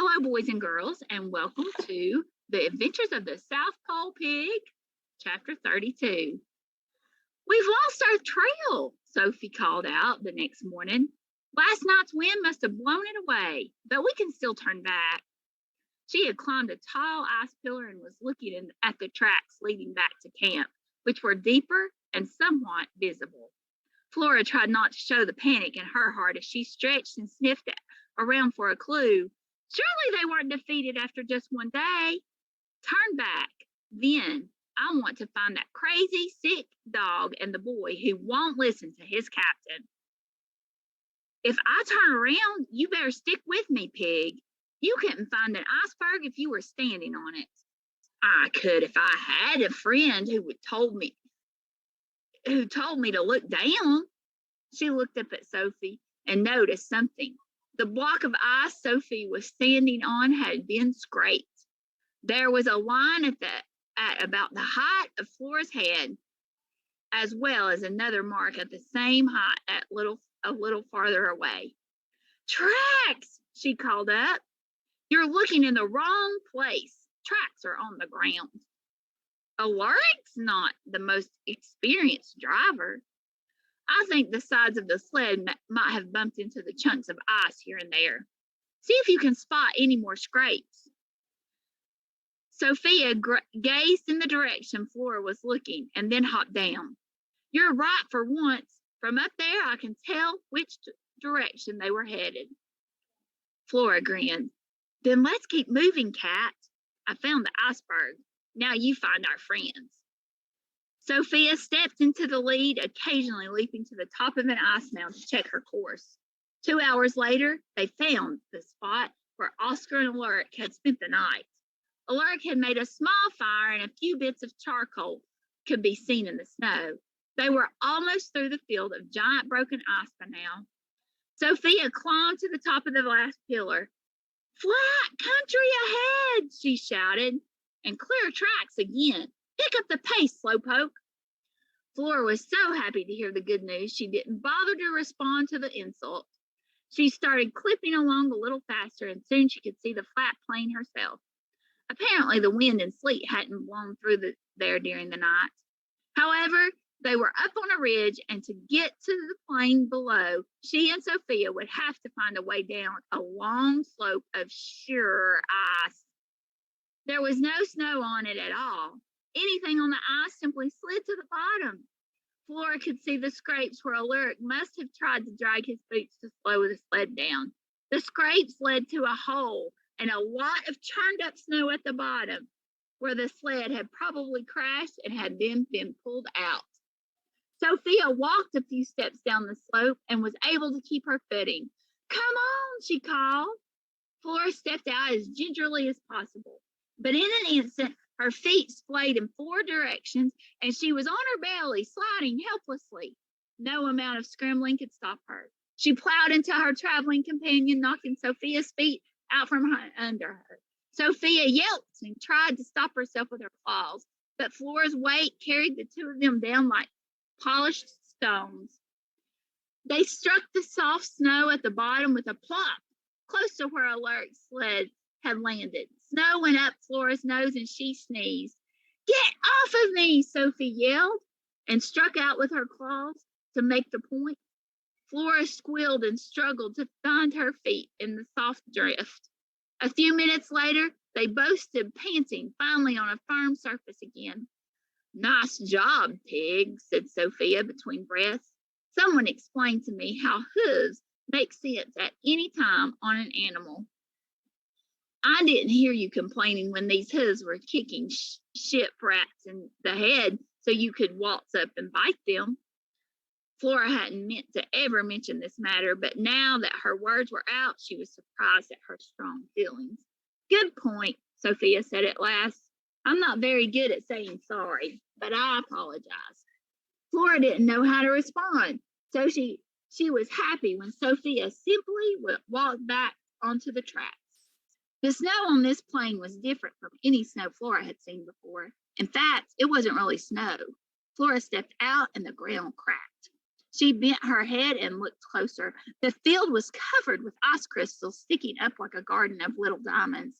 Hello, boys and girls, and welcome to The Adventures of the South Pole Pig, Chapter 32. We've lost our trail, Sophie called out the next morning. Last night's wind must have blown it away, but we can still turn back. She had climbed a tall ice pillar and was looking at the tracks leading back to camp, which were deeper and somewhat visible. Flora tried not to show the panic in her heart as she stretched and sniffed around for a clue. Surely they weren't defeated after just one day. Turn back. Then I want to find that crazy, sick dog and the boy who won't listen to his captain. If I turn around, you better stick with me, Pig. You couldn't find an iceberg if you were standing on it. I could if I had a friend who told me to look down. She looked up at Sophie and noticed something. The block of ice Sophie was standing on had been scraped. There was a line at about the height of Flora's head, as well as another mark at the same height a little farther away. Tracks, she called up. You're looking in the wrong place. Tracks are on the ground. Alaric's not the most experienced driver. I think the sides of the sled might have bumped into the chunks of ice here and there. See if you can spot any more scrapes. Sophia gazed in the direction Flora was looking and then hopped down. You're right for once. From up there, I can tell which direction they were headed. Flora grinned. Then let's keep moving, Cat. I found the iceberg. Now you find our friends. Sophia stepped into the lead, occasionally leaping to the top of an ice mound to check her course. 2 hours later, they found the spot where Oscar and Alaric had spent the night. Alaric had made a small fire and a few bits of charcoal could be seen in the snow. They were almost through the field of giant broken ice by now. Sophia climbed to the top of the last pillar. Flat country ahead, she shouted, and clear tracks again. Pick up the pace, Slowpoke. Flora was so happy to hear the good news, she didn't bother to respond to the insult. She started clipping along a little faster, and soon she could see the flat plain herself. Apparently, the wind and sleet hadn't blown through there during the night. However, they were up on a ridge, and to get to the plain below, she and Sophia would have to find a way down a long slope of sheer ice. There was no snow on it at all. Anything on the ice simply slid to the bottom. Flora could see the scrapes where Alaric must have tried to drag his boots to slow the sled down. The scrapes led to a hole and a lot of churned up snow at the bottom, where the sled had probably crashed and had then been pulled out. Sophia walked a few steps down the slope and was able to keep her footing. Come on, she called. Flora stepped out as gingerly as possible, but in an instant, her feet splayed in 4 directions, and she was on her belly, sliding helplessly. No amount of scrambling could stop her. She plowed into her traveling companion, knocking Sophia's feet out from under her. Sophia yelped and tried to stop herself with her claws, but Flora's weight carried the two of them down like polished stones. They struck the soft snow at the bottom with a plop, close to where Alaric's sled had landed. Snow went up Flora's nose and she sneezed. Get off of me, Sophie yelled, and struck out with her claws to make the point. Flora squealed and struggled to find her feet in the soft drift. A few minutes later, they both stood panting, finally on a firm surface again. Nice job, Pig, said Sophia between breaths. Someone explained to me how hooves make sense at any time on an animal. I didn't hear you complaining when these hooves were kicking ship rats in the head so you could waltz up and bite them. Flora hadn't meant to ever mention this matter, but now that her words were out, she was surprised at her strong feelings. Good point, Sophia said at last. I'm not very good at saying sorry, but I apologize. Flora didn't know how to respond, so she was happy when Sophia simply walked back onto the tracks. The snow on this plain was different from any snow Flora had seen before. In fact, it wasn't really snow. Flora stepped out and the ground cracked. She bent her head and looked closer. The field was covered with ice crystals sticking up like a garden of little diamonds.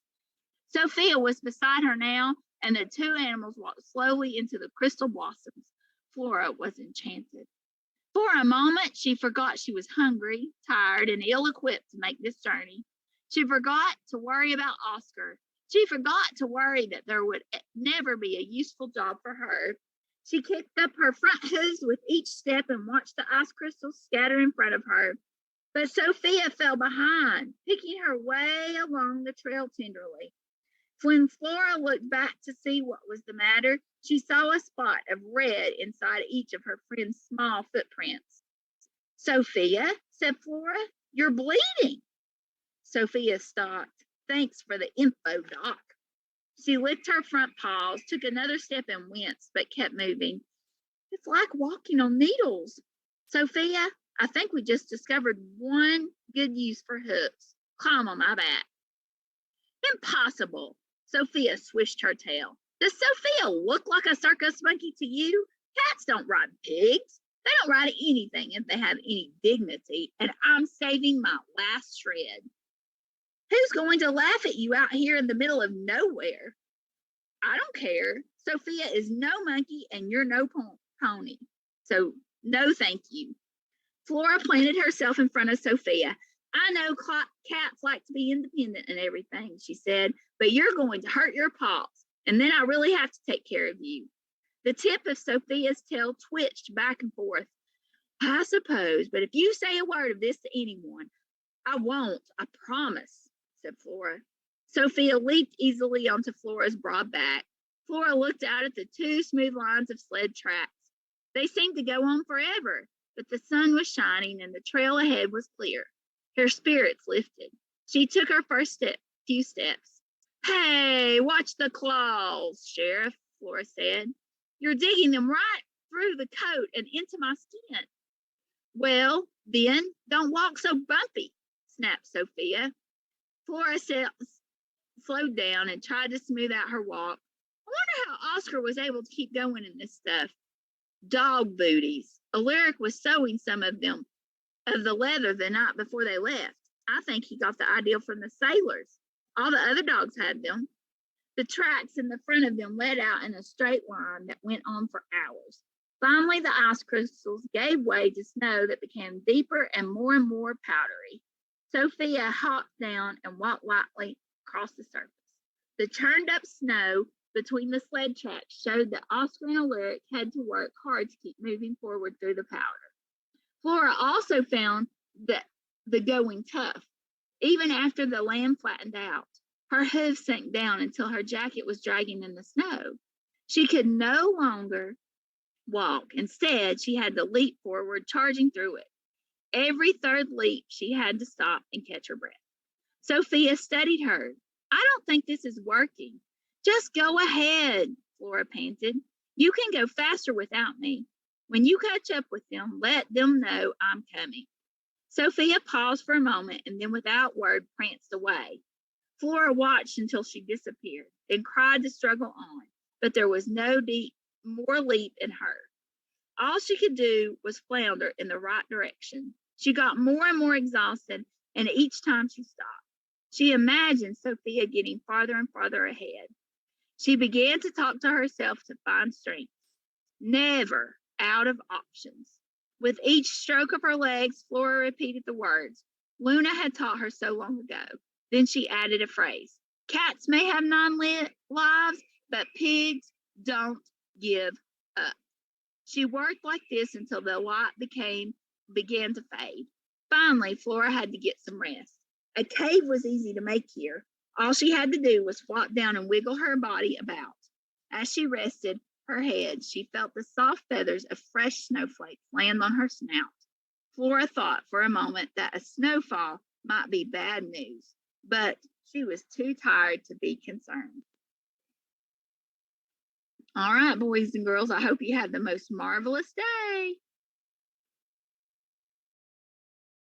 Sophia was beside her now, and the two animals walked slowly into the crystal blossoms. Flora was enchanted. For a moment, she forgot she was hungry, tired, and ill equipped to make this journey. She forgot to worry about Oscar. She forgot to worry that there would never be a useful job for her. She kicked up her front hooves with each step and watched the ice crystals scatter in front of her. But Sophia fell behind, picking her way along the trail tenderly. When Flora looked back to see what was the matter, she saw a spot of red inside each of her friend's small footprints. Sophia, said Flora, you're bleeding. Sophia stopped. Thanks for the info, Doc. She licked her front paws, took another step and winced, but kept moving. It's like walking on needles. Sophia, I think we just discovered one good use for hooves. Climb on my back. Impossible. Sophia swished her tail. Does Sophia look like a circus monkey to you? Cats don't ride pigs. They don't ride anything if they have any dignity, and I'm saving my last shred. Who's going to laugh at you out here in the middle of nowhere? I don't care. Sophia is no monkey, and you're no pony. So, no thank you. Flora planted herself in front of Sophia. I know cats like to be independent and everything, she said, but you're going to hurt your paws, and then I really have to take care of you. The tip of Sophia's tail twitched back and forth. I suppose, but if you say a word of this to anyone, I won't, I promise, said Flora. Sophia leaped easily onto Flora's broad back. Flora looked out at the two smooth lines of sled tracks. They seemed to go on forever, but the sun was shining and the trail ahead was clear. Her spirits lifted. She took her first few steps. Hey, watch the claws, Sheriff, Flora said. You're digging them right through the coat and into my skin. Well, then, don't walk so bumpy, snapped Sophia. Flora slowed down and tried to smooth out her walk. I wonder how Oscar was able to keep going in this stuff. Dog booties. Alaric was sewing some of them of the leather the night before they left. I think he got the idea from the sailors. All the other dogs had them. The tracks in the front of them led out in a straight line that went on for hours. Finally, the ice crystals gave way to snow that became deeper and more powdery. Sophia hopped down and walked lightly across the surface. The churned up snow between the sled tracks showed that Oscar and Alaric had to work hard to keep moving forward through the powder. Flora also found that the going tough. Even after the land flattened out, her hooves sank down until her jacket was dragging in the snow. She could no longer walk. Instead, she had to leap forward, charging through it. Every third leap, she had to stop and catch her breath. Sophia studied her. I don't think this is working. Just go ahead, Flora panted. You can go faster without me. When you catch up with them, let them know I'm coming. Sophia paused for a moment and then without word pranced away. Flora watched until she disappeared, then cried to struggle on, but there was no more leap in her. All she could do was flounder in the right direction. She got more and more exhausted, and each time she stopped, she imagined Sophia getting farther and farther ahead. She began to talk to herself to find strength. Never out of options. With each stroke of her legs, Flora repeated the words Luna had taught her so long ago. Then she added a phrase. Cats may have 9 lives, but pigs don't give up. She worked like this until the light began to fade. Finally, Flora had to get some rest. A cave was easy to make here. All she had to do was flop down and wiggle her body about. As she rested her head, she felt the soft feathers of fresh snowflakes land on her snout. Flora thought for a moment that a snowfall might be bad news, but she was too tired to be concerned. All right, boys and girls, I hope you have the most marvelous day.